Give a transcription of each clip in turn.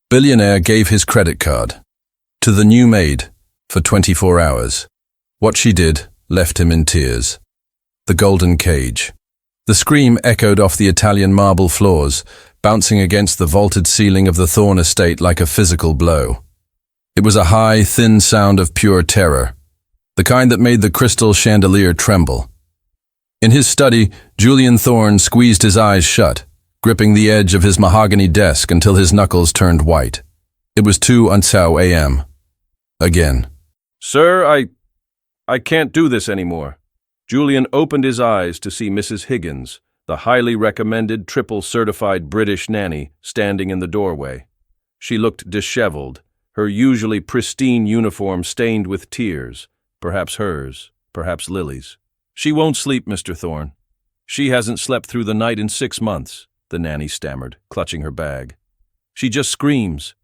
Billionaire gave his credit card to the new maid for 24 hours. What she did left him in tears. The golden cage. The scream echoed off the Italian marble floors, bouncing against the vaulted ceiling of the Thorne estate like a physical blow. It was a high, thin sound of pure terror, the kind that made the crystal chandelier tremble. In his study, Julian Thorne squeezed his eyes shut, gripping the edge of his mahogany desk until his knuckles turned white. It was 2:00 a.m. Again. "Sir, I can't do this anymore." Julian opened his eyes to see Mrs. Higgins, the highly recommended triple-certified British nanny, standing in the doorway. She looked disheveled, her usually pristine uniform stained with tears, perhaps hers, perhaps Lily's. "She won't sleep, Mr. Thorne. She hasn't slept through the night in 6 months, the nanny stammered, clutching her bag. "She just screams.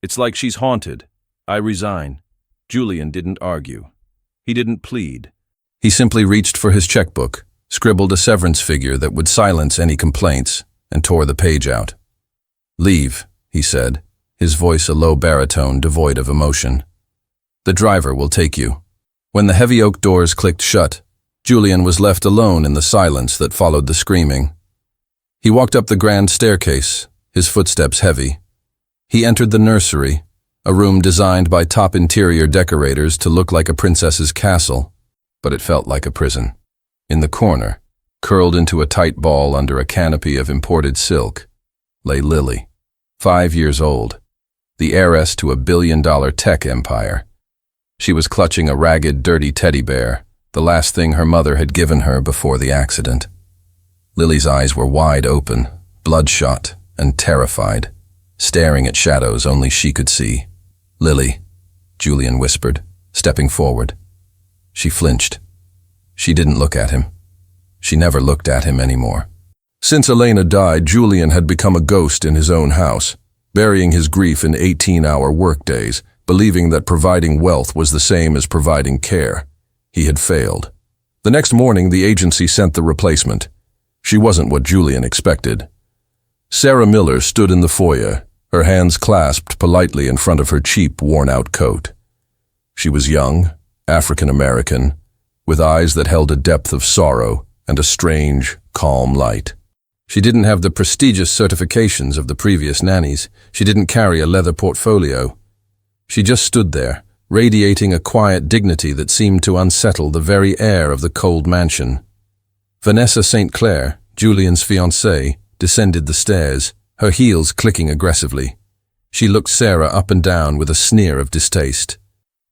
It's like she's haunted. I resign." Julian didn't argue. He didn't plead. He simply reached for his checkbook, scribbled a severance figure that would silence any complaints, and tore the page out. "Leave," he said, his voice a low baritone devoid of emotion. "The driver will take you." When the heavy oak doors clicked shut, Julian was left alone in the silence that followed the screaming. He walked up the grand staircase, his footsteps heavy. He entered the nursery, a room designed by top interior decorators to look like a princess's castle, but it felt like a prison. In the corner, curled into a tight ball under a canopy of imported silk, lay Lily, 5 years old, the heiress to a billion-dollar tech empire. She was clutching a ragged, dirty teddy bear, the last thing her mother had given her before the accident. Lily's eyes were wide open, bloodshot and terrified, staring at shadows only she could see. "Lily," Julian whispered, stepping forward. She flinched. She didn't look at him. She never looked at him anymore. Since Elena died, Julian had become a ghost in his own house, burying his grief in 18-hour workdays, believing that providing wealth was the same as providing care. He had failed. The next morning, the agency sent the replacement. She wasn't what Julian expected. Sarah Miller stood in the foyer, her hands clasped politely in front of her cheap, worn-out coat. She was young, African-American, with eyes that held a depth of sorrow and a strange, calm light. She didn't have the prestigious certifications of the previous nannies. She didn't carry a leather portfolio. She just stood there, radiating a quiet dignity that seemed to unsettle the very air of the cold mansion. Vanessa St. Clair, Julian's fiancée, descended the stairs, her heels clicking aggressively. She looked Sarah up and down with a sneer of distaste.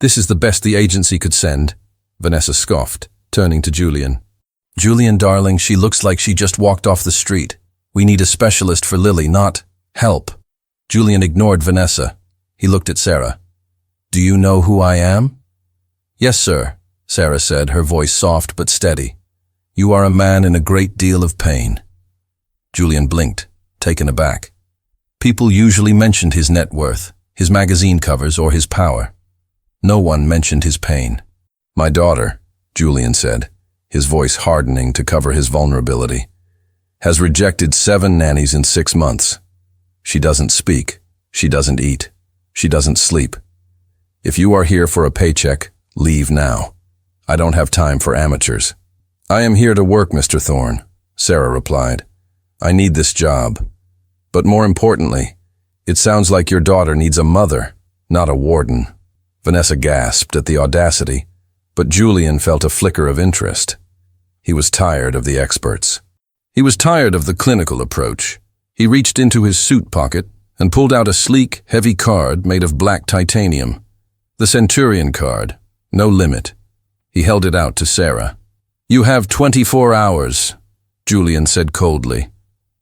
"This is the best the agency could send," Vanessa scoffed, turning to Julian. "Julian, darling, she looks like she just walked off the street. We need a specialist for Lily, not help." Julian ignored Vanessa. He looked at Sarah. "Do you know who I am?" "Yes, sir," Sarah said, her voice soft but steady. "You are a man in a great deal of pain." Julian blinked, taken aback. People usually mentioned his net worth, his magazine covers, or his power. No one mentioned his pain. "My daughter," Julian said, his voice hardening to cover his vulnerability, "has rejected 7 nannies in 6 months. She doesn't speak. She doesn't eat. She doesn't sleep. If you are here for a paycheck, leave now. I don't have time for amateurs." "I am here to work, Mr. Thorne," Sarah replied. "I need this job. But more importantly, it sounds like your daughter needs a mother, not a warden." Vanessa gasped at the audacity, but Julian felt a flicker of interest. He was tired of the experts. He was tired of the clinical approach. He reached into his suit pocket and pulled out a sleek, heavy card made of black titanium. The Centurion card, no limit. He held it out to Sarah. "You have 24 hours, Julian said coldly.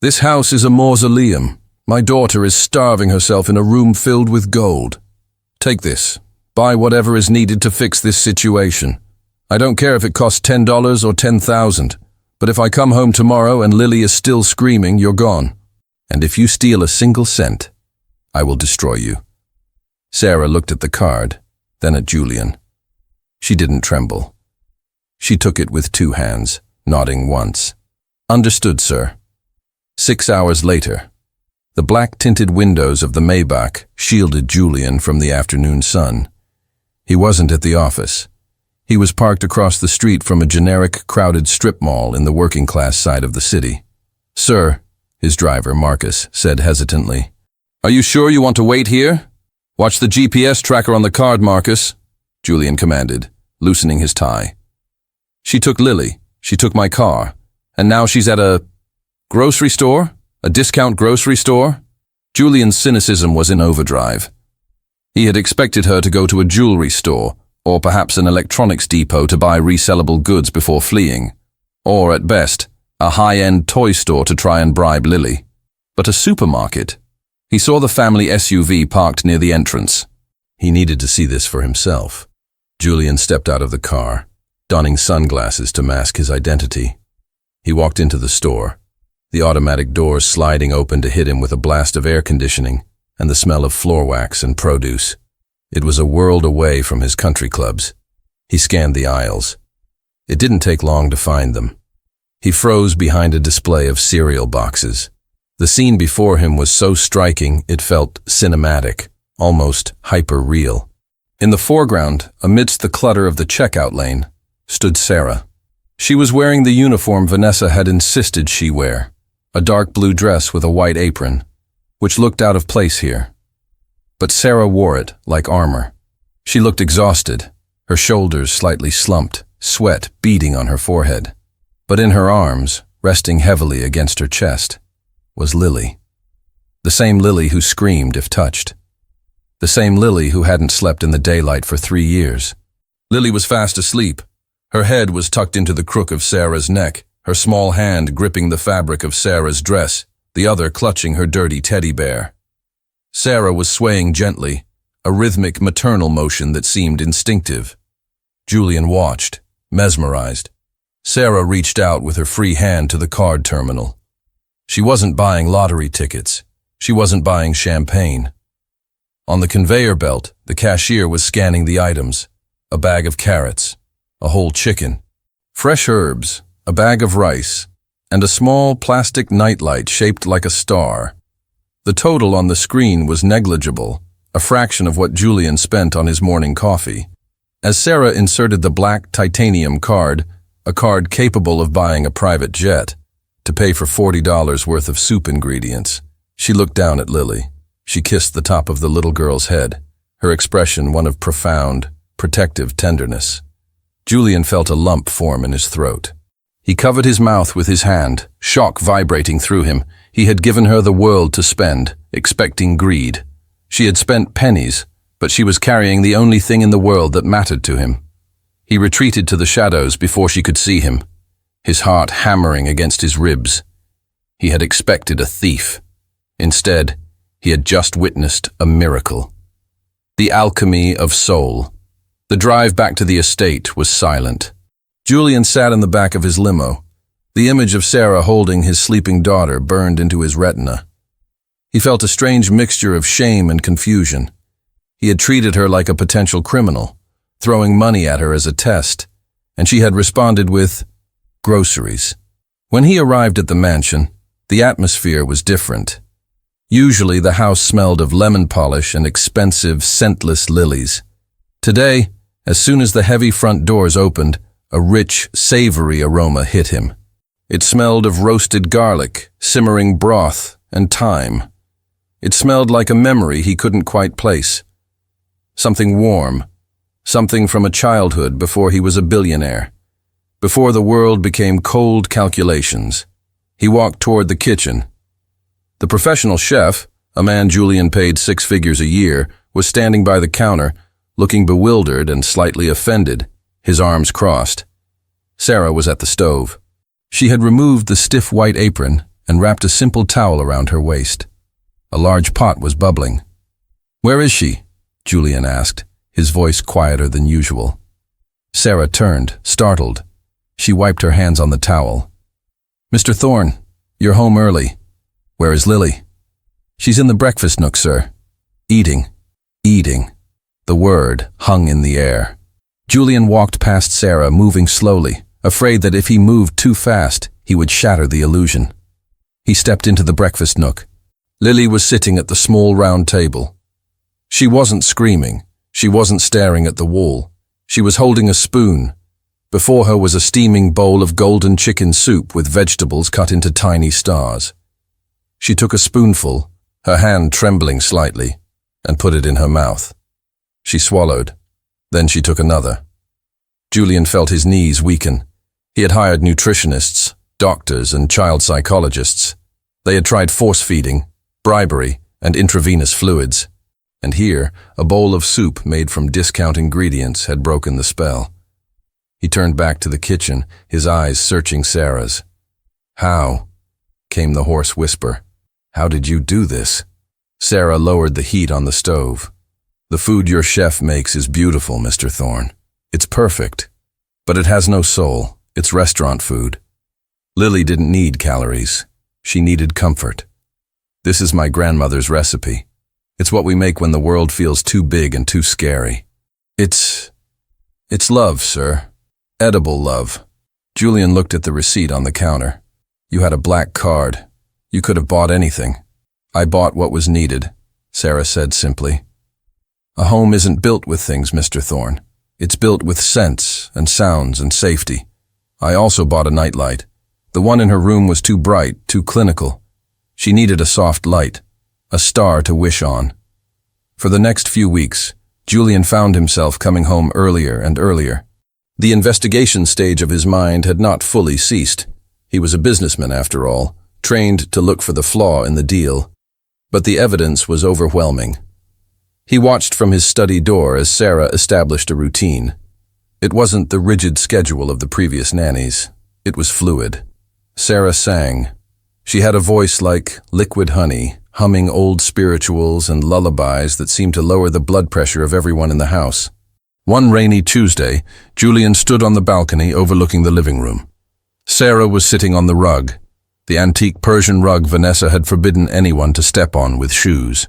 "This house is a mausoleum. My daughter is starving herself in a room filled with gold. Take this. Buy whatever is needed to fix this situation. I don't care if it costs $10 or $10,000, but if I come home tomorrow and Lily is still screaming, you're gone. And if you steal a single cent, I will destroy you." Sarah looked at the card, then at Julian. She didn't tremble. She took it with 2 hands, nodding once. "Understood, sir." 6 hours later, The black-tinted windows of the Maybach shielded Julian from the afternoon sun. He wasn't at the office. He was parked across the street from a generic, crowded strip mall in the working-class side of the city. "Sir," his driver, Marcus, said hesitantly. "Are you sure you want to wait here?" "Watch the GPS tracker on the card, Marcus," Julian commanded, loosening his tie. "She took Lily. She took my car. And now she's at a grocery store? A discount grocery store?" Julian's cynicism was in overdrive. He had expected her to go to a jewelry store, or perhaps an electronics depot to buy resellable goods before fleeing, or, at best, a high-end toy store to try and bribe Lily. But a supermarket? He saw the family SUV parked near the entrance. He needed to see this for himself. Julian stepped out of the car, donning sunglasses to mask his identity. He walked into the store, the automatic doors sliding open to hit him with a blast of air conditioning and the smell of floor wax and produce. It was a world away from his country clubs. He scanned the aisles. It didn't take long to find them. He froze behind a display of cereal boxes. The scene before him was so striking it felt cinematic, almost hyper-real. In the foreground, amidst the clutter of the checkout lane, stood Sarah. She was wearing the uniform Vanessa had insisted she wear, a dark blue dress with a white apron, which looked out of place here. But Sarah wore it like armor. She looked exhausted, her shoulders slightly slumped, sweat beading on her forehead. But in her arms, resting heavily against her chest, was Lily. The same Lily who screamed if touched. The same Lily who hadn't slept in the daylight for 3 years. Lily was fast asleep. Her head was tucked into the crook of Sarah's neck, her small hand gripping the fabric of Sarah's dress, the other clutching her dirty teddy bear. Sarah was swaying gently, a rhythmic maternal motion that seemed instinctive. Julian watched, mesmerized. Sarah reached out with her free hand to the card terminal. She wasn't buying lottery tickets. She wasn't buying champagne. On the conveyor belt, the cashier was scanning the items: a bag of carrots, a whole chicken, fresh herbs, a bag of rice, and a small plastic nightlight shaped like a star. The total on the screen was negligible, a fraction of what Julian spent on his morning coffee. As Sarah inserted the black titanium card, a card capable of buying a private jet, to pay for $40 worth of soup ingredients, she looked down at Lily. She kissed the top of the little girl's head, her expression one of profound, protective tenderness. Julian felt a lump form in his throat. He covered his mouth with his hand, shock vibrating through him. He had given her the world to spend, expecting greed. She had spent pennies, but she was carrying the only thing in the world that mattered to him. He retreated to the shadows before she could see him, his heart hammering against his ribs. He had expected a thief. Instead, he had just witnessed a miracle. The alchemy of soul. The drive back to the estate was silent. Julian sat in the back of his limo. The image of Sarah holding his sleeping daughter burned into his retina. He felt a strange mixture of shame and confusion. He had treated her like a potential criminal, throwing money at her as a test, and she had responded with groceries. When he arrived at the mansion, the atmosphere was different. Usually the house smelled of lemon polish and expensive, scentless lilies. Today, as soon as the heavy front doors opened, a rich, savory aroma hit him. It smelled of roasted garlic, simmering broth, and thyme. It smelled like a memory he couldn't quite place. Something warm, something from a childhood before he was a billionaire, before the world became cold calculations. He walked toward the kitchen. The professional chef, a man Julian paid 6 figures a year, was standing by the counter, looking bewildered and slightly offended, his arms crossed. Sarah was at the stove. She had removed the stiff white apron and wrapped a simple towel around her waist. A large pot was bubbling. "Where is she?" Julian asked, his voice quieter than usual. Sarah turned, startled. She wiped her hands on the towel. "Mr. Thorne, you're home early. Where is Lily?" "She's in the breakfast nook, sir. Eating." Eating. The word hung in the air. Julian walked past Sarah, moving slowly, afraid that if he moved too fast, he would shatter the illusion. He stepped into the breakfast nook. Lily was sitting at the small round table. She wasn't screaming. She wasn't staring at the wall. She was holding a spoon. Before her was a steaming bowl of golden chicken soup with vegetables cut into tiny stars. She took a spoonful, her hand trembling slightly, and put it in her mouth. She swallowed. Then she took another. Julian felt his knees weaken. He had hired nutritionists, doctors, and child psychologists. They had tried force-feeding, bribery, and intravenous fluids. And here, a bowl of soup made from discount ingredients had broken the spell. He turned back to the kitchen, his eyes searching Sarah's. "How?" came the hoarse whisper. "How did you do this?" Sarah lowered the heat on the stove. "The food your chef makes is beautiful, Mr. Thorne. It's perfect. But it has no soul. It's restaurant food. Lily didn't need calories. She needed comfort. This is my grandmother's recipe. It's what we make when the world feels too big and too scary. It's love, sir. Edible love." Julian looked at the receipt on the counter. "You had a black card. You could have bought anything." "I bought what was needed," Sarah said simply. "A home isn't built with things, Mr. Thorne. It's built with scents and sounds and safety. I also bought a nightlight. The one in her room was too bright, too clinical. She needed a soft light, a star to wish on." For the next few weeks, Julian found himself coming home earlier and earlier. The investigation stage of his mind had not fully ceased. He was a businessman, after all, trained to look for the flaw in the deal. But the evidence was overwhelming. He watched from his study door as Sarah established a routine. It wasn't the rigid schedule of the previous nannies. It was fluid. Sarah sang. She had a voice like liquid honey, humming old spirituals and lullabies that seemed to lower the blood pressure of everyone in the house. One rainy Tuesday, Julian stood on the balcony overlooking the living room. Sarah was sitting on the rug, the antique Persian rug Vanessa had forbidden anyone to step on with shoes.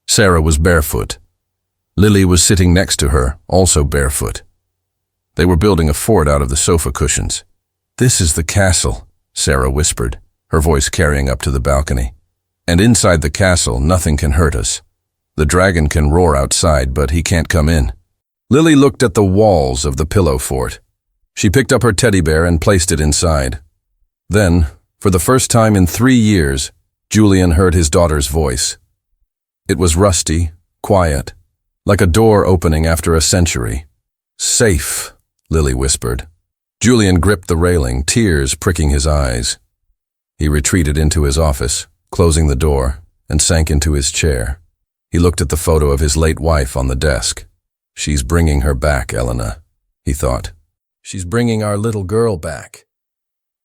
Sarah was barefoot. Lily was sitting next to her, also barefoot. They were building a fort out of the sofa cushions. "This is the castle," Sarah whispered, her voice carrying up to the balcony. "And inside the castle, nothing can hurt us. The dragon can roar outside, but he can't come in." Lily looked at the walls of the pillow fort. She picked up her teddy bear and placed it inside. Then, for the first time in 3 years, Julian heard his daughter's voice. It was rusty, quiet, like a door opening after a century. "Safe," Lily whispered. Julian gripped the railing, tears pricking his eyes. He retreated into his office, closing the door, and sank into his chair. He looked at the photo of his late wife on the desk. "She's bringing her back, Elena," he thought. "She's bringing our little girl back."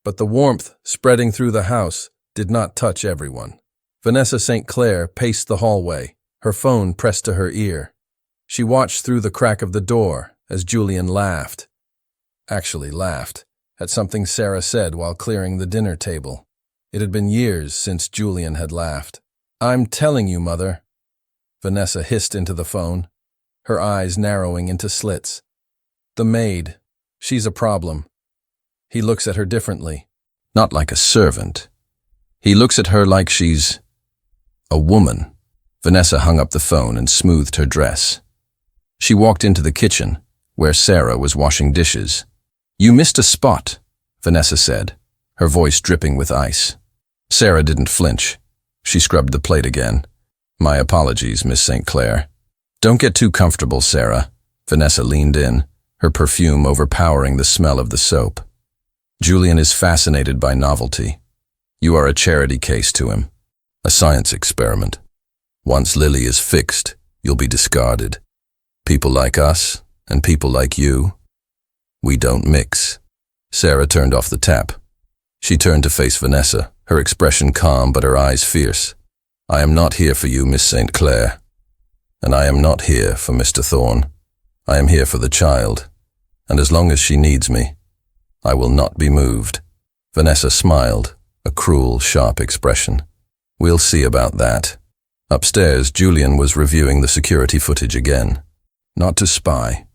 But the warmth spreading through the house did not touch everyone. Vanessa St. Clair paced the hallway, her phone pressed to her ear. She watched through the crack of the door as Julian laughed. Actually laughed at something Sarah said while clearing the dinner table. It had been years since Julian had laughed. "I'm telling you, Mother," Vanessa hissed into the phone, her eyes narrowing into slits. "The maid, she's a problem." He looks at her differently. Not like a servant. He looks at her like she's a woman. Vanessa hung up the phone and smoothed her dress. She walked into the kitchen, where Sarah was washing dishes. "You missed a spot," Vanessa said, her voice dripping with ice. Sarah didn't flinch. She scrubbed the plate again. "My apologies, Miss St. Clair." "Don't get too comfortable, Sarah." Vanessa leaned in, her perfume overpowering the smell of the soap. "Julian is fascinated by novelty. You are a charity case to him, a science experiment. Once Lily is fixed, you'll be discarded. People like us and people like you, we don't mix." Sarah turned off the tap. She turned to face Vanessa, her expression calm but her eyes fierce. "I am not here for you, Miss St. Clair. And I am not here for Mr. Thorne. I am here for the child. And as long as she needs me, I will not be moved." Vanessa smiled, a cruel, sharp expression. "We'll see about that." Upstairs, Julian was reviewing the security footage again. Not to spy,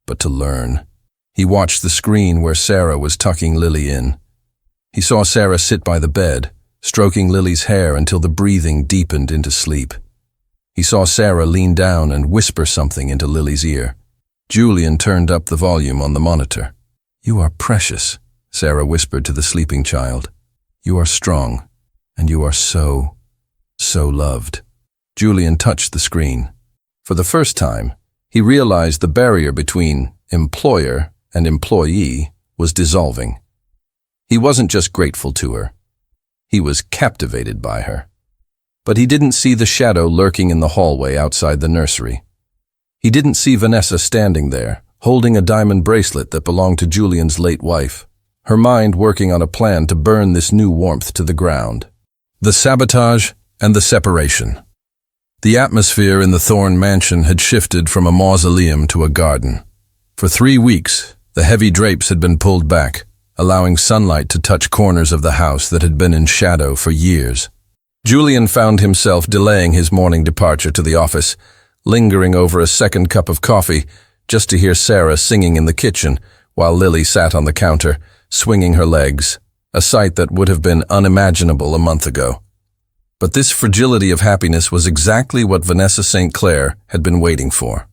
but to learn. He watched the screen where Sarah was tucking Lily in. He saw Sarah sit by the bed, stroking Lily's hair until the breathing deepened into sleep. He saw Sarah lean down and whisper something into Lily's ear. Julian turned up the volume on the monitor. "You are precious," Sarah whispered to the sleeping child. "You are strong, and you are so loved." Julian touched the screen. For the first time, he realized the barrier between employer and employee was dissolving. He wasn't just grateful to her. He was captivated by her. But he didn't see the shadow lurking in the hallway outside the nursery. He didn't see Vanessa standing there, holding a diamond bracelet that belonged to Julian's late wife, her mind working on a plan to burn this new warmth to the ground. The sabotage and the separation. The atmosphere in the Thorne mansion had shifted from a mausoleum to a garden. For 3 weeks, the heavy drapes had been pulled back, allowing sunlight to touch corners of the house that had been in shadow for years. Julian found himself delaying his morning departure to the office, lingering over a second cup of coffee just to hear Sarah singing in the kitchen while Lily sat on the counter, swinging her legs, a sight that would have been unimaginable a month ago. But this fragility of happiness was exactly what Vanessa St. Clair had been waiting for.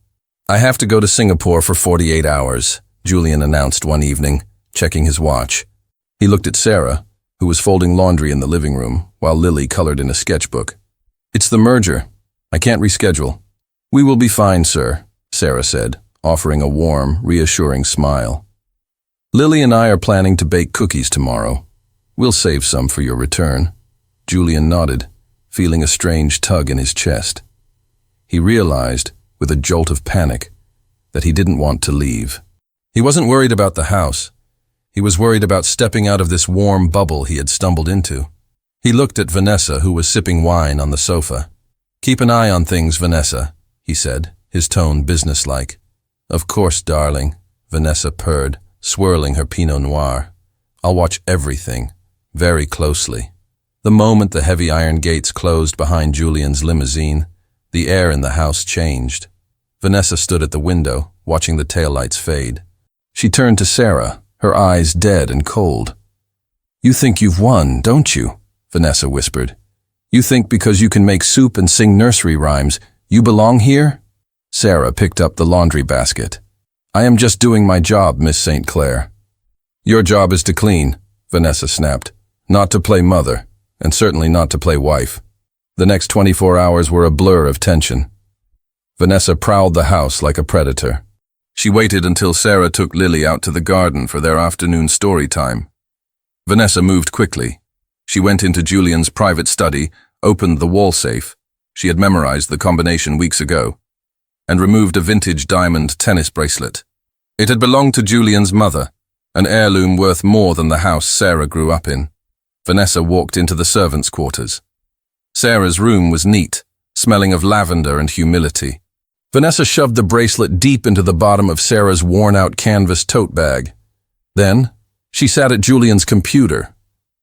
"I have to go to Singapore for 48 hours, Julian announced one evening, checking his watch. He looked at Sarah, who was folding laundry in the living room, while Lily colored in a sketchbook. "It's the merger. I can't reschedule." "We will be fine, sir," Sarah said, offering a warm, reassuring smile. "Lily and I are planning to bake cookies tomorrow. We'll save some for your return." Julian nodded, feeling a strange tug in his chest. He realized, with a jolt of panic, that he didn't want to leave. He wasn't worried about the house. He was worried about stepping out of this warm bubble he had stumbled into. He looked at Vanessa, who was sipping wine on the sofa. "Keep an eye on things, Vanessa," he said, his tone businesslike. "Of course, darling," Vanessa purred, swirling her Pinot Noir. "I'll watch everything, very closely." The moment the heavy iron gates closed behind Julian's limousine, the air in the house changed. Vanessa stood at the window, watching the taillights fade. She turned to Sarah, her eyes dead and cold. "You think you've won, don't you?" Vanessa whispered. "You think because you can make soup and sing nursery rhymes, you belong here?" Sarah picked up the laundry basket. "I am just doing my job, Miss St. Clair." "Your job is to clean," Vanessa snapped, "not to play mother, and certainly not to play wife." The next 24 hours were a blur of tension. Vanessa prowled the house like a predator. She waited until Sarah took Lily out to the garden for their afternoon story time. Vanessa moved quickly. She went into Julian's private study, opened the wall safe — she had memorized the combination weeks ago — and removed a vintage diamond tennis bracelet. It had belonged to Julian's mother, an heirloom worth more than the house Sarah grew up in. Vanessa walked into the servants' quarters. Sarah's room was neat, smelling of lavender and humility. Vanessa shoved the bracelet deep into the bottom of Sarah's worn-out canvas tote bag. Then, she sat at Julian's computer.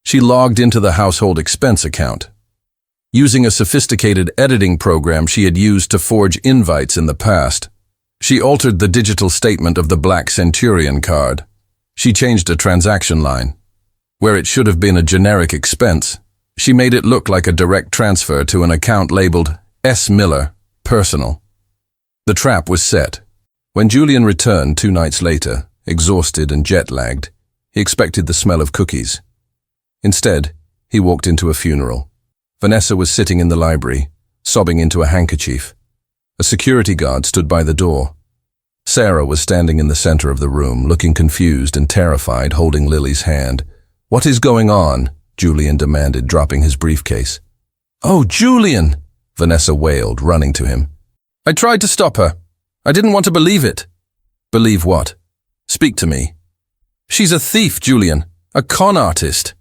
She logged into the household expense account. Using a sophisticated editing program she had used to forge invites in the past, she altered the digital statement of the Black Centurion card. She changed a transaction line. Where it should have been a generic expense, she made it look like a direct transfer to an account labeled S. Miller, Personal. The trap was set. When Julian returned 2 nights later, exhausted and jet-lagged, he expected the smell of cookies. Instead, he walked into a funeral. Vanessa was sitting in the library, sobbing into a handkerchief. A security guard stood by the door. Sarah was standing in the center of the room, looking confused and terrified, holding Lily's hand. "What is going on?" Julian demanded, dropping his briefcase. "Oh, Julian!" Vanessa wailed, running to him. "I tried to stop her. I didn't want to believe it." "Believe what? Speak to me." "She's a thief, Julian. A con artist."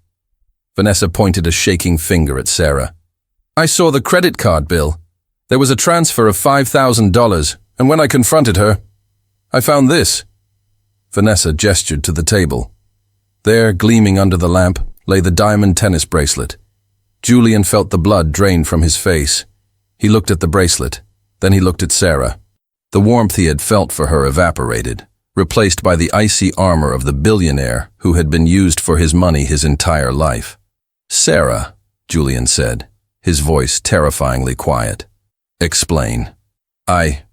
Vanessa pointed a shaking finger at Sarah. "I saw the credit card bill. There was a transfer of $5,000, and when I confronted her, I found this." Vanessa gestured to the table. There, gleaming under the lamp, lay the diamond tennis bracelet. Julian felt the blood drain from his face. He looked at the bracelet. Then he looked at Sarah. The warmth he had felt for her evaporated, replaced by the icy armor of the billionaire who had been used for his money his entire life. "Sarah," Julian said, his voice terrifyingly quiet. Explain. I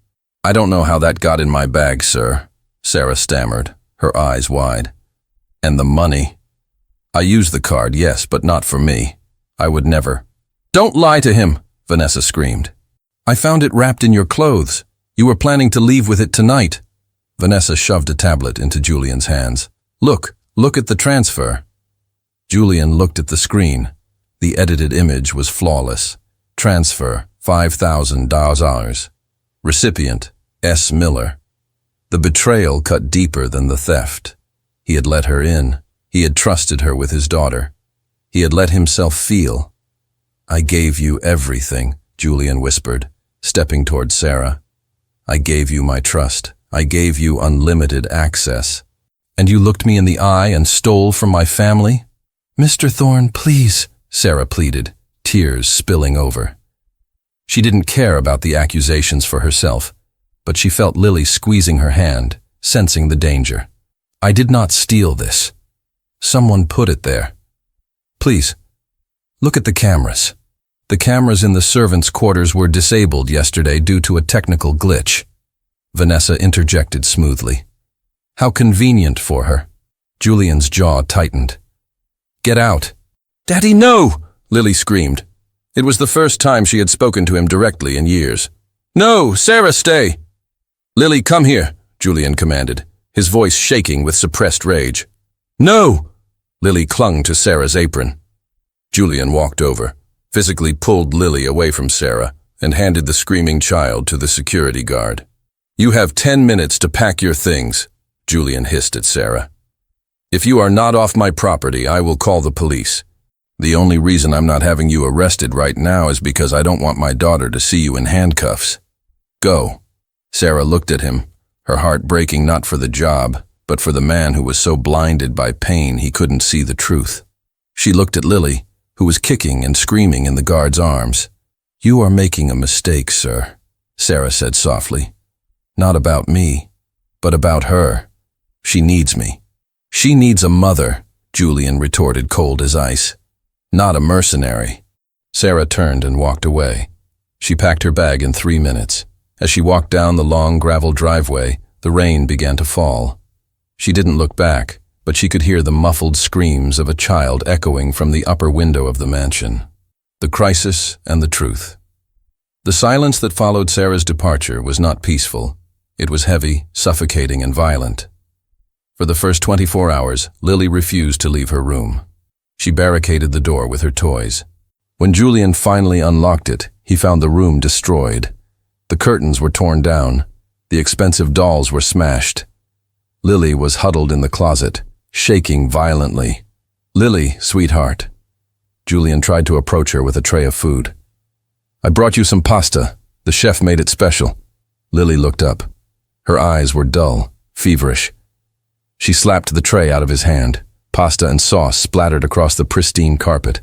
don't know how that got in my bag, sir, Sarah stammered, her eyes wide. And the money? I used the card, yes, but not for me. I would never. Don't lie to him, Vanessa screamed. I found it wrapped in your clothes. You were planning to leave with it tonight. Vanessa shoved a tablet into Julian's hands. Look at the transfer. Julian looked at the screen. The edited image was flawless. Transfer, $5,000. Recipient, S. Miller. The betrayal cut deeper than the theft. He had let her in. He had trusted her with his daughter. He had let himself feel. I gave you everything, Julian whispered, stepping toward Sarah. I gave you my trust. I gave you unlimited access. And you looked me in the eye and stole from my family? Mr. Thorne, please, Sarah pleaded, tears spilling over. She didn't care about the accusations for herself, but she felt Lily squeezing her hand, sensing the danger. I did not steal this. Someone put it there. Please, look at the cameras. The cameras in the servants' quarters were disabled yesterday due to a technical glitch. Vanessa interjected smoothly. How convenient for her. Julian's jaw tightened. Get out. Daddy, no! Lily screamed. It was the first time she had spoken to him directly in years. No, Sarah, stay! Lily, come here, Julian commanded, his voice shaking with suppressed rage. No! Lily clung to Sarah's apron. Julian walked over, physically pulled Lily away from Sarah, and handed the screaming child to the security guard. You have 10 minutes to pack your things, Julian hissed at Sarah. If you are not off my property, I will call the police. The only reason I'm not having you arrested right now is because I don't want my daughter to see you in handcuffs. Go. Sarah looked at him, her heart breaking not for the job, but for the man who was so blinded by pain he couldn't see the truth. She looked at Lily, who was kicking and screaming in the guard's arms. You are making a mistake, sir, Sarah said softly. Not about me, but about her. She needs me. She needs a mother, Julian retorted cold as ice. Not a mercenary. Sarah turned and walked away. She packed her bag in 3 minutes. As she walked down the long gravel driveway, the rain began to fall. She didn't look back, but she could hear the muffled screams of a child echoing from the upper window of the mansion. The crisis and the truth. The silence that followed Sarah's departure was not peaceful. It was heavy, suffocating, and violent. For the first 24 hours, Lily refused to leave her room. She barricaded the door with her toys. When Julian finally unlocked it, he found the room destroyed. The curtains were torn down. The expensive dolls were smashed. Lily was huddled in the closet, shaking violently. Lily, sweetheart. Julian tried to approach her with a tray of food. I brought you some pasta. The chef made it special. Lily looked up. Her eyes were dull, feverish. She slapped the tray out of his hand. Pasta and sauce splattered across the pristine carpet.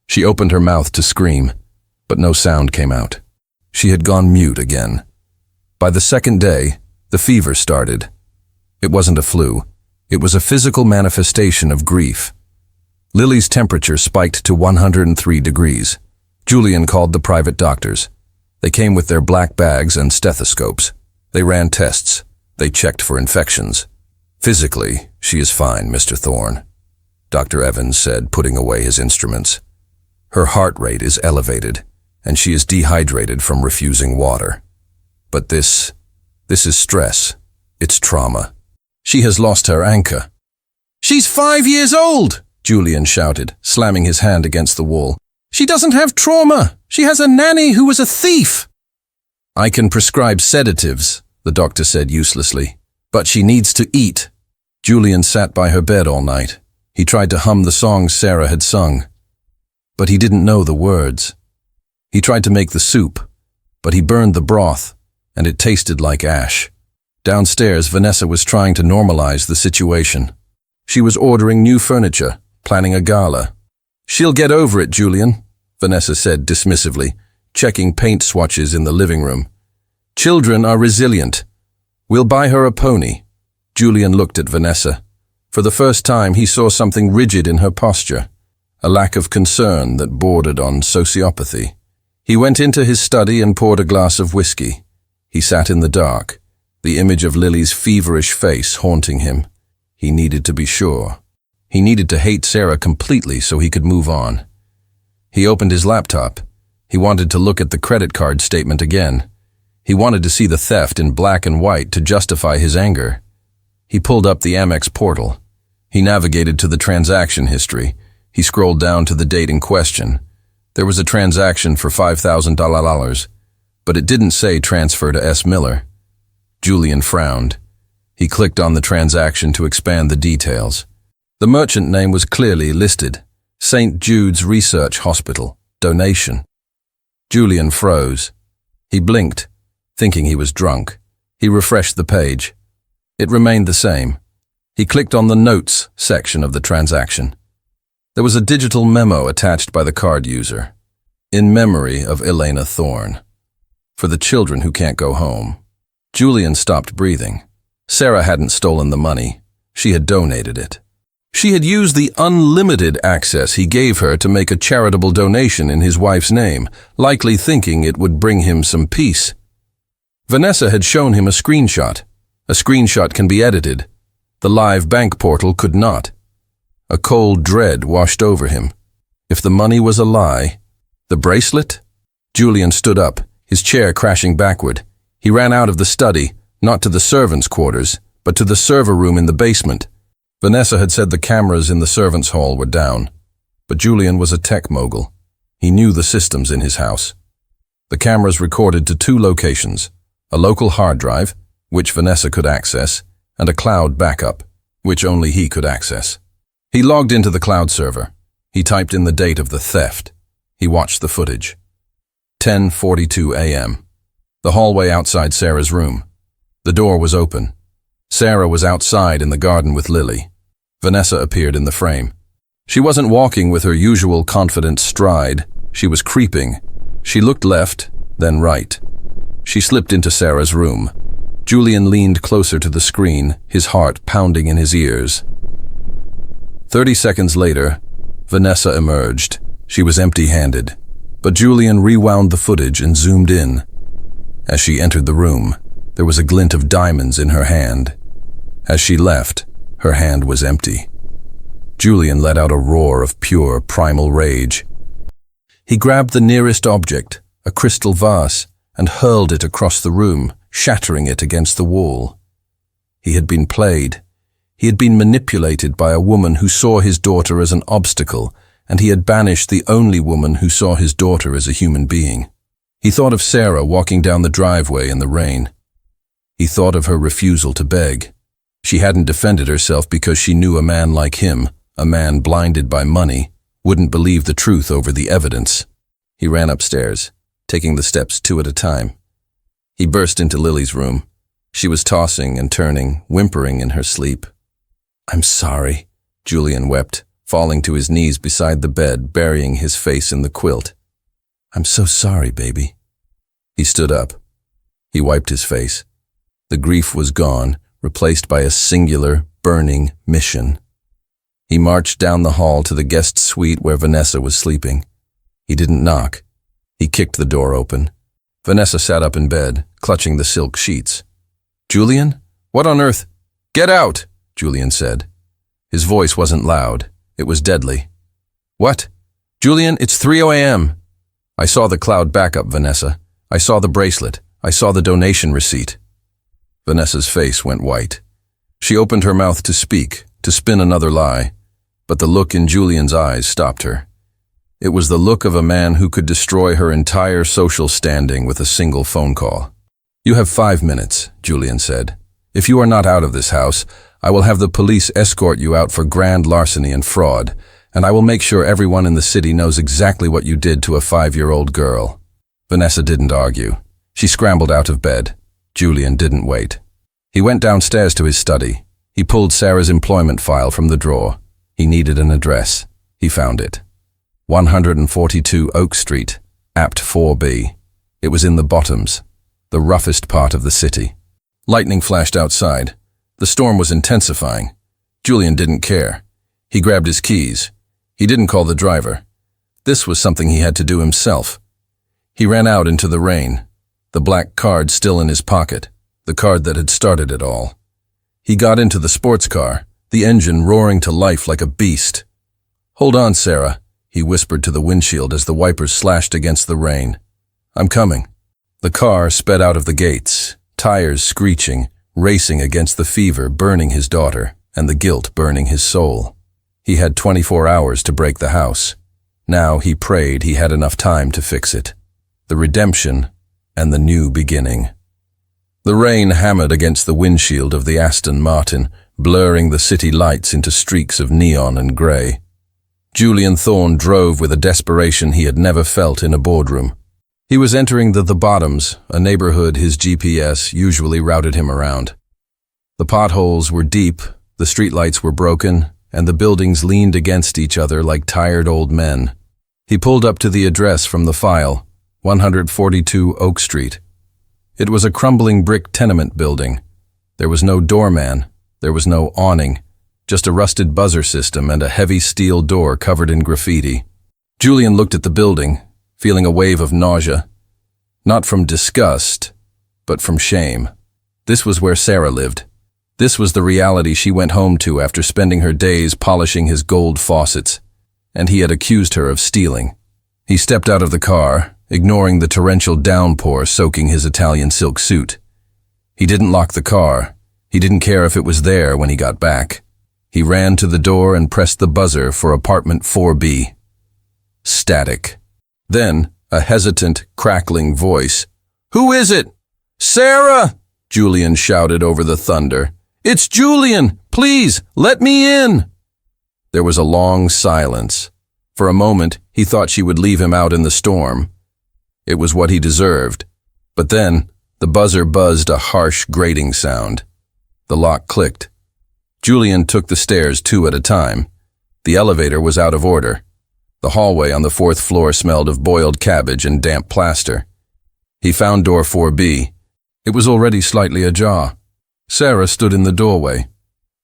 She opened her mouth to scream, but no sound came out. She had gone mute again. By the second day, the fever started. It wasn't a flu. It was a physical manifestation of grief. Lily's temperature spiked to 103 degrees. Julian called the private doctors. They came with their black bags and stethoscopes. They ran tests. They checked for infections. Physically, she is fine, Mr. Thorne, Dr. Evans said, putting away his instruments. Her heart rate is elevated, and she is dehydrated from refusing water. But this is stress. It's trauma. She has lost her anchor. She's 5 years old, Julian shouted, slamming his hand against the wall. She doesn't have trauma. She has a nanny who was a thief. I can prescribe sedatives, the doctor said uselessly. But she needs to eat. Julian sat by her bed all night. He tried to hum the songs Sarah had sung. But he didn't know the words. He tried to make the soup, but he burned the broth, and it tasted like ash. Downstairs, Vanessa was trying to normalize the situation. She was ordering new furniture, planning a gala. She'll get over it, Julian, Vanessa said dismissively, checking paint swatches in the living room. Children are resilient. We'll buy her a pony. Julian looked at Vanessa. For the first time, he saw something rigid in her posture. a lack of concern that bordered on sociopathy. He went into his study and poured a glass of whiskey. He sat in the dark, the image of Lily's feverish face haunting him. He needed to be sure. He needed to hate Sarah completely so he could move on. He opened his laptop. He wanted to look at the credit card statement again. He wanted to see the theft in black and white to justify his anger. He pulled up the Amex portal. He navigated to the transaction history. He scrolled down to the date in question. There was a transaction for $5,000, but it didn't say transfer to S. Miller. Julian frowned. He clicked on the transaction to expand the details. The merchant name was clearly listed. St. Jude's Research Hospital. Donation. Julian froze. He blinked, thinking he was drunk. He refreshed the page. It remained the same. He clicked on the notes section of the transaction. There was a digital memo attached by the card user. In memory of Elena Thorne. For the children who can't go home. Julian stopped breathing. Sarah hadn't stolen the money. She had donated it. She had used the unlimited access he gave her to make a charitable donation in his wife's name, likely thinking it would bring him some peace. Vanessa had shown him a screenshot. A screenshot can be edited. The live bank portal could not. A cold dread washed over him. If the money was a lie, the bracelet? Julian stood up, his chair crashing backward. He ran out of the study, not to the servants' quarters, but to the server room in the basement. Vanessa had said the cameras in the servants' hall were down, but Julian was a tech mogul. He knew the systems in his house. The cameras recorded to 2 locations, a local hard drive, which Vanessa could access, and a cloud backup, which only he could access. He logged into the cloud server. He typed in the date of the theft. He watched the footage. 10:42 a.m. The hallway outside Sarah's room. The door was open. Sarah was outside in the garden with Lily. Vanessa appeared in the frame. She wasn't walking with her usual confident stride. She was creeping. She looked left, then right. She slipped into Sarah's room. Julian leaned closer to the screen, his heart pounding in his ears. 30 seconds later, Vanessa emerged. She was empty-handed, but Julian rewound the footage and zoomed in. As she entered the room, there was a glint of diamonds in her hand. As she left, her hand was empty. Julian let out a roar of pure, primal rage. He grabbed the nearest object, a crystal vase, and hurled it across the room, shattering it against the wall. He had been played. He had been manipulated by a woman who saw his daughter as an obstacle, and he had banished the only woman who saw his daughter as a human being. He thought of Sarah walking down the driveway in the rain. He thought of her refusal to beg. She hadn't defended herself because she knew a man like him, a man blinded by money, wouldn't believe the truth over the evidence. He ran upstairs, taking the steps 2 at a time. He burst into Lily's room. She was tossing and turning, whimpering in her sleep. "I'm sorry," Julian wept, falling to his knees beside the bed, burying his face in the quilt. "I'm so sorry, baby." He stood up. He wiped his face. The grief was gone, replaced by a singular, burning mission. He marched down the hall to the guest suite where Vanessa was sleeping. He didn't knock. He kicked the door open. Vanessa sat up in bed, clutching the silk sheets. "Julian? What on earth?" "Get out!" Julian said. His voice wasn't loud. It was deadly. "What?" "Julian, it's 3 a.m. I saw the cloud backup, Vanessa. I saw the bracelet. I saw the donation receipt." Vanessa's face went white. She opened her mouth to speak, to spin another lie, but the look in Julian's eyes stopped her. It was the look of a man who could destroy her entire social standing with a single phone call. "You have 5 minutes," Julian said. "If you are not out of this house, I will have the police escort you out for grand larceny and fraud, and I will make sure everyone in the city knows exactly what you did to a 5-year-old girl." Vanessa didn't argue. She scrambled out of bed. Julian didn't wait. He went downstairs to his study. He pulled Sarah's employment file from the drawer. He needed an address. He found it. 142 Oak Street, Apt 4B. It was in the Bottoms, the roughest part of the city. Lightning flashed outside. The storm was intensifying. Julian didn't care. He grabbed his keys. He didn't call the driver. This was something he had to do himself. He ran out into the rain, the black card still in his pocket, the card that had started it all. He got into the sports car, the engine roaring to life like a beast. "Hold on, Sarah," he whispered to the windshield as the wipers slashed against the rain. "I'm coming." The car sped out of the gates, tires screeching, racing against the fever burning his daughter and the guilt burning his soul. He had 24 hours to break the house. Now he prayed he had enough time to fix it. The redemption and the new beginning. The rain hammered against the windshield of the Aston Martin, blurring the city lights into streaks of neon and grey. Julian Thorne drove with a desperation he had never felt in a boardroom. He was entering the Bottoms, a neighborhood his GPS usually routed him around. The potholes were deep, the streetlights were broken, and the buildings leaned against each other like tired old men. He pulled up to the address from the file, 142 Oak Street. It was a crumbling brick tenement building. There was no doorman, there was no awning, just a rusted buzzer system and a heavy steel door covered in graffiti. Julian looked at the building, feeling a wave of nausea. Not from disgust, but from shame. This was where Sarah lived. This was the reality she went home to after spending her days polishing his gold faucets, and he had accused her of stealing. He stepped out of the car, ignoring the torrential downpour soaking his Italian silk suit. He didn't lock the car. He didn't care if it was there when he got back. He ran to the door and pressed the buzzer for apartment 4B. Static. Then, a hesitant, crackling voice. "Who is it?" "Sarah!" Julian shouted over the thunder. "It's Julian! Please, let me in!" There was a long silence. For a moment, he thought she would leave him out in the storm. It was what he deserved. But then, the buzzer buzzed a harsh, grating sound. The lock clicked. Julian took the stairs 2 at a time. The elevator was out of order. The hallway on the 4th floor smelled of boiled cabbage and damp plaster. He found door 4B. It was already slightly ajar. Sarah stood in the doorway.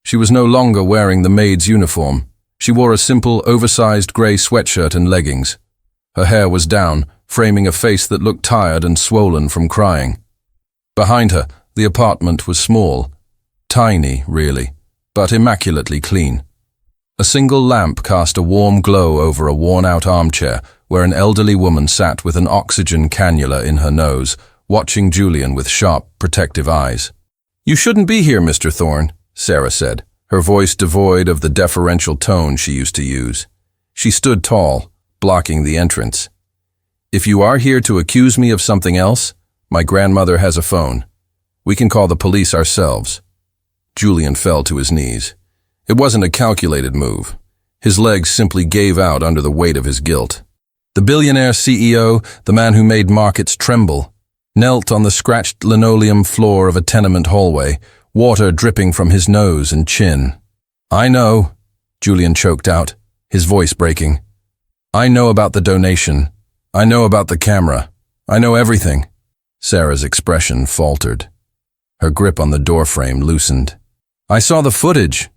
She was no longer wearing the maid's uniform. She wore a simple, oversized grey sweatshirt and leggings. Her hair was down, framing a face that looked tired and swollen from crying. Behind her, the apartment was small. Tiny, really, but immaculately clean. A single lamp cast a warm glow over a worn-out armchair where an elderly woman sat with an oxygen cannula in her nose, watching Julian with sharp, protective eyes. "You shouldn't be here, Mr. Thorne," Sarah said, her voice devoid of the deferential tone she used to use. She stood tall, blocking the entrance. "If you are here to accuse me of something else, my grandmother has a phone. We can call the police ourselves." Julian fell to his knees. It wasn't a calculated move. His legs simply gave out under the weight of his guilt. The billionaire CEO, the man who made markets tremble, knelt on the scratched linoleum floor of a tenement hallway, water dripping from his nose and chin. "I know," Julian choked out, his voice breaking. "I know about the donation. I know about the camera. I know everything." Sarah's expression faltered. Her grip on the doorframe loosened. "I saw the footage,"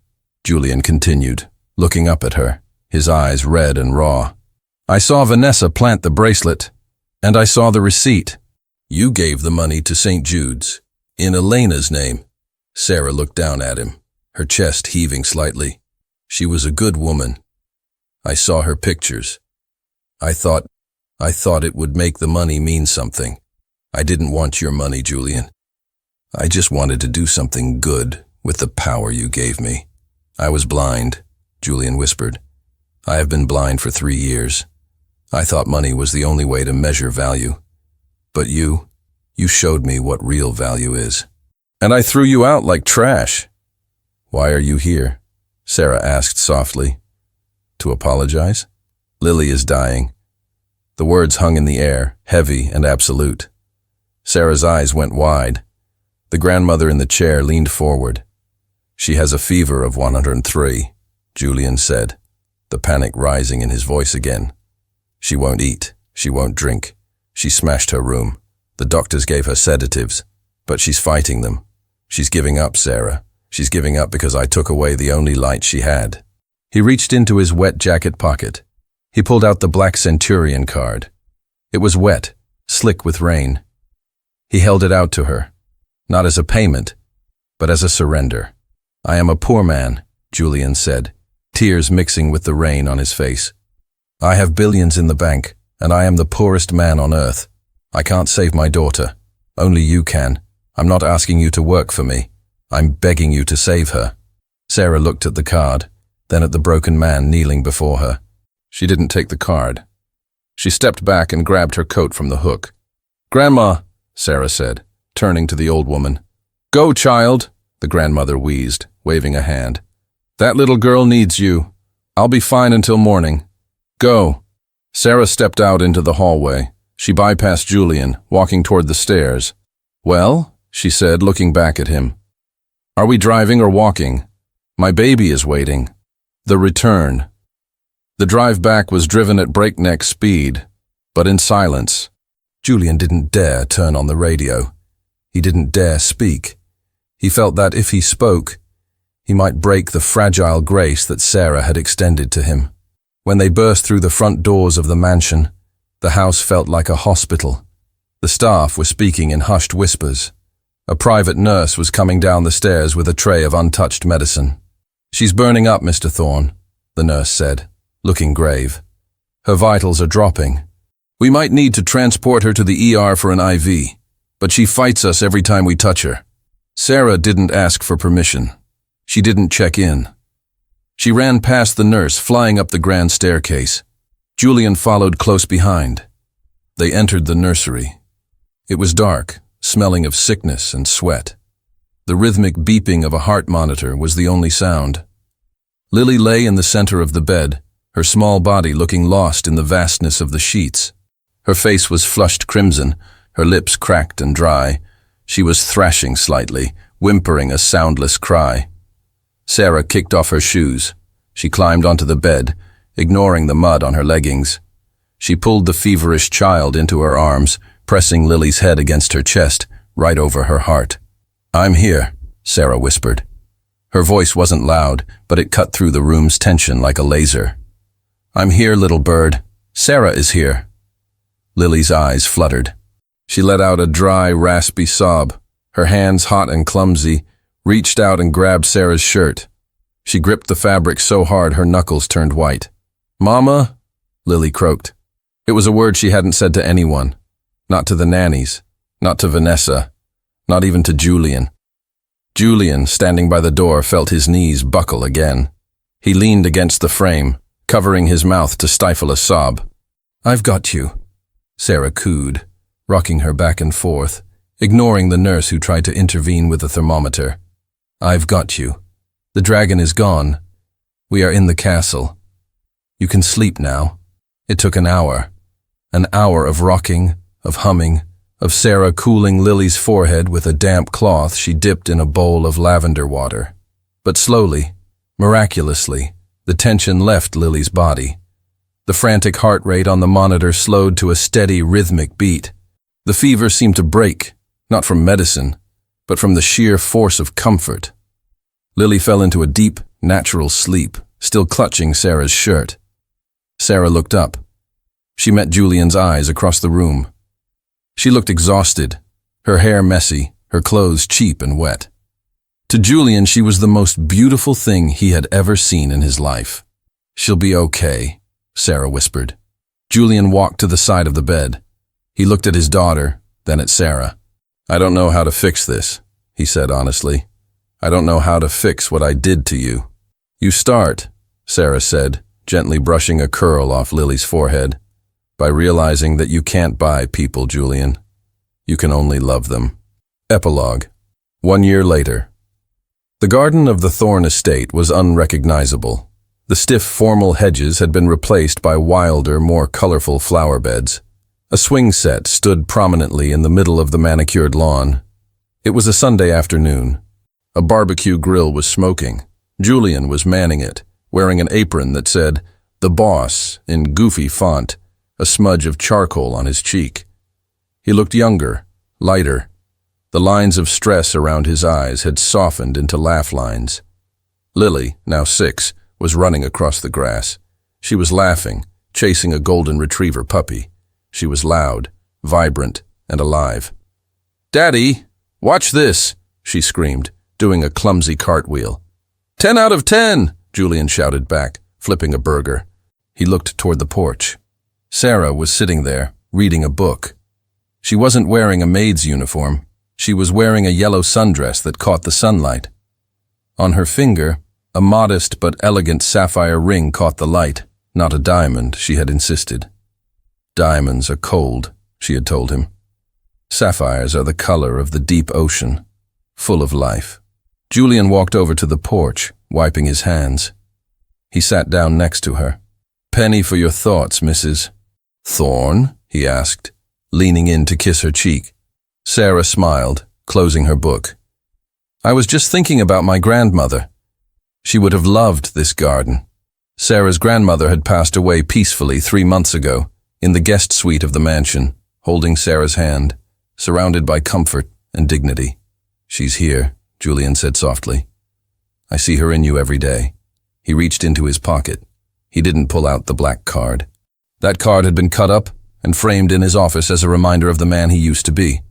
Julian continued, looking up at her, his eyes red and raw. "I saw Vanessa plant the bracelet, and I saw the receipt. You gave the money to St. Jude's, in Elena's name." Sarah looked down at him, her chest heaving slightly. "She was a good woman. I saw her pictures. I thought it would make the money mean something. I didn't want your money, Julian. I just wanted to do something good with the power you gave me." "I was blind," Julian whispered. "I have been blind for 3 years. I thought money was the only way to measure value. But you showed me what real value is. And I threw you out like trash." "Why are you here?" Sarah asked softly. "To apologize? Lily is dying." The words hung in the air, heavy and absolute. Sarah's eyes went wide. The grandmother in the chair leaned forward. "She has a fever of 103, Julian said, the panic rising in his voice again. "She won't eat. She won't drink. She smashed her room. The doctors gave her sedatives, but she's fighting them. She's giving up, Sarah. She's giving up because I took away the only light she had." He reached into his wet jacket pocket. He pulled out the Black Centurion card. It was wet, slick with rain. He held it out to her, not as a payment, but as a surrender. "I am a poor man," Julian said, tears mixing with the rain on his face. "I have billions in the bank, and I am the poorest man on earth. I can't save my daughter. Only you can. I'm not asking you to work for me. I'm begging you to save her." Sarah looked at the card, then at the broken man kneeling before her. She didn't take the card. She stepped back and grabbed her coat from the hook. "Grandma," Sarah said, turning to the old woman. "Go, child," the grandmother wheezed, waving a hand. "That little girl needs you. I'll be fine until morning. Go." Sarah stepped out into the hallway. She bypassed Julian, walking toward the stairs. "Well," she said, looking back at him. "Are we driving or walking? My baby is waiting." The return. The drive back was driven at breakneck speed, but in silence. Julian didn't dare turn on the radio. He didn't dare speak. He felt that if he spoke, he might break the fragile grace that Sarah had extended to him. When they burst through the front doors of the mansion, the house felt like a hospital. The staff were speaking in hushed whispers. A private nurse was coming down the stairs with a tray of untouched medicine. "She's burning up, Mr. Thorne," the nurse said, looking grave. "Her vitals are dropping. We might need to transport her to the ER for an IV, but she fights us every time we touch her." Sarah didn't ask for permission. She didn't check in. She ran past the nurse, flying up the grand staircase. Julian followed close behind. They entered the nursery. It was dark, smelling of sickness and sweat. The rhythmic beeping of a heart monitor was the only sound. Lily lay in the center of the bed, her small body looking lost in the vastness of the sheets. Her face was flushed crimson, her lips cracked and dry. She was thrashing slightly, whimpering a soundless cry. Sarah kicked off her shoes. She climbed onto the bed, ignoring the mud on her leggings. She pulled the feverish child into her arms, pressing Lily's head against her chest, right over her heart. "I'm here," Sarah whispered. Her voice wasn't loud, but it cut through the room's tension like a laser. "I'm here, little bird. Sarah is here." Lily's eyes fluttered. She let out a dry, raspy sob. Her hands, hot and clumsy, reached out and grabbed Sarah's shirt. She gripped the fabric so hard her knuckles turned white. "Mama," Lily croaked. It was a word she hadn't said to anyone. Not to the nannies, not to Vanessa, not even to Julian. Julian, standing by the door, felt his knees buckle again. He leaned against the frame, covering his mouth to stifle a sob. "I've got you," Sarah cooed, rocking her back and forth, ignoring the nurse who tried to intervene with the thermometer. "I've got you. The dragon is gone. We are in the castle. You can sleep now." It took an hour of rocking, of humming, of Sarah cooling Lily's forehead with a damp cloth she dipped in a bowl of lavender water. But slowly, miraculously, the tension left Lily's body. The frantic heart rate on the monitor slowed to a steady, rhythmic beat. The fever seemed to break, not from medicine, but from the sheer force of comfort. Lily fell into a deep, natural sleep, still clutching Sarah's shirt. Sarah looked up. She met Julian's eyes across the room. She looked exhausted, her hair messy, her clothes cheap and wet. To Julian, she was the most beautiful thing he had ever seen in his life. "She'll be okay," Sarah whispered. Julian walked to the side of the bed. He looked at his daughter, then at Sarah. "I don't know how to fix this," he said honestly. "I don't know how to fix what I did to you." "You start," Sarah said, gently brushing a curl off Lily's forehead, "by realizing that you can't buy people, Julian. You can only love them." Epilogue. 1 year later. The garden of the Thorne estate was unrecognizable. The stiff, formal hedges had been replaced by wilder, more colorful flower beds. A swing set stood prominently in the middle of the manicured lawn. It was a Sunday afternoon. A barbecue grill was smoking. Julian was manning it, wearing an apron that said, "The Boss," in goofy font, a smudge of charcoal on his cheek. He looked younger, lighter. The lines of stress around his eyes had softened into laugh lines. Lily, now 6, was running across the grass. She was laughing, chasing a golden retriever puppy. She was loud, vibrant, and alive. "Daddy, watch this," she screamed, doing a clumsy cartwheel. 10 out of 10, Julian shouted back, flipping a burger. He looked toward the porch. Sarah was sitting there, reading a book. She wasn't wearing a maid's uniform. She was wearing a yellow sundress that caught the sunlight. On her finger, a modest but elegant sapphire ring caught the light, not a diamond, she had insisted. "Diamonds are cold," she had told him. "Sapphires are the color of the deep ocean, full of life." Julian walked over to the porch, wiping his hands. He sat down next to her. "Penny for your thoughts, Mrs. Thorne?" he asked, leaning in to kiss her cheek. Sarah smiled, closing her book. "I was just thinking about my grandmother. She would have loved this garden." Sarah's grandmother had passed away peacefully 3 months ago, in the guest suite of the mansion, holding Sarah's hand, surrounded by comfort and dignity. "She's here," Julian said softly. "I see her in you every day." He reached into his pocket. He didn't pull out the black card. That card had been cut up and framed in his office as a reminder of the man he used to be.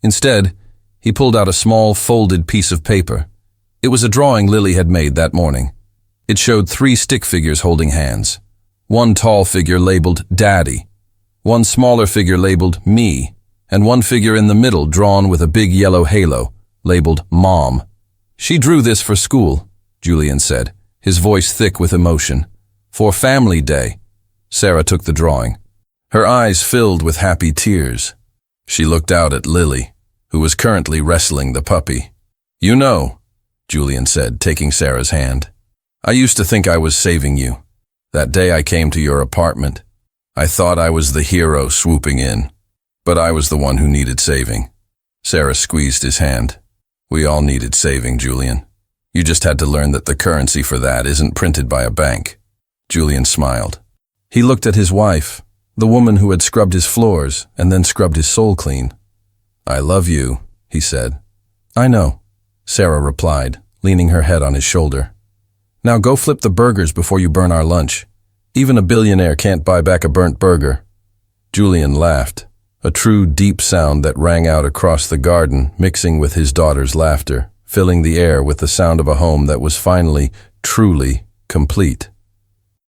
Instead, he pulled out a small, folded piece of paper. It was a drawing Lily had made that morning. It showed 3 stick figures holding hands. One tall figure labeled Daddy, one smaller figure labeled Me, and one figure in the middle drawn with a big yellow halo, labeled Mom. "She drew this for school," Julian said, his voice thick with emotion. "For Family Day." Sarah took the drawing. Her eyes filled with happy tears. She looked out at Lily, who was currently wrestling the puppy. "You know," Julian said, taking Sarah's hand, "I used to think I was saving you. That day I came to your apartment. I thought I was the hero swooping in, but I was the one who needed saving." Sarah squeezed his hand. "We all needed saving, Julian. You just had to learn that the currency for that isn't printed by a bank." Julian smiled. He looked at his wife, the woman who had scrubbed his floors and then scrubbed his soul clean. "I love you," he said. "I know," Sarah replied, leaning her head on his shoulder. "Now go flip the burgers before you burn our lunch. Even a billionaire can't buy back a burnt burger." Julian laughed, a true deep sound that rang out across the garden, mixing with his daughter's laughter, filling the air with the sound of a home that was finally, truly complete.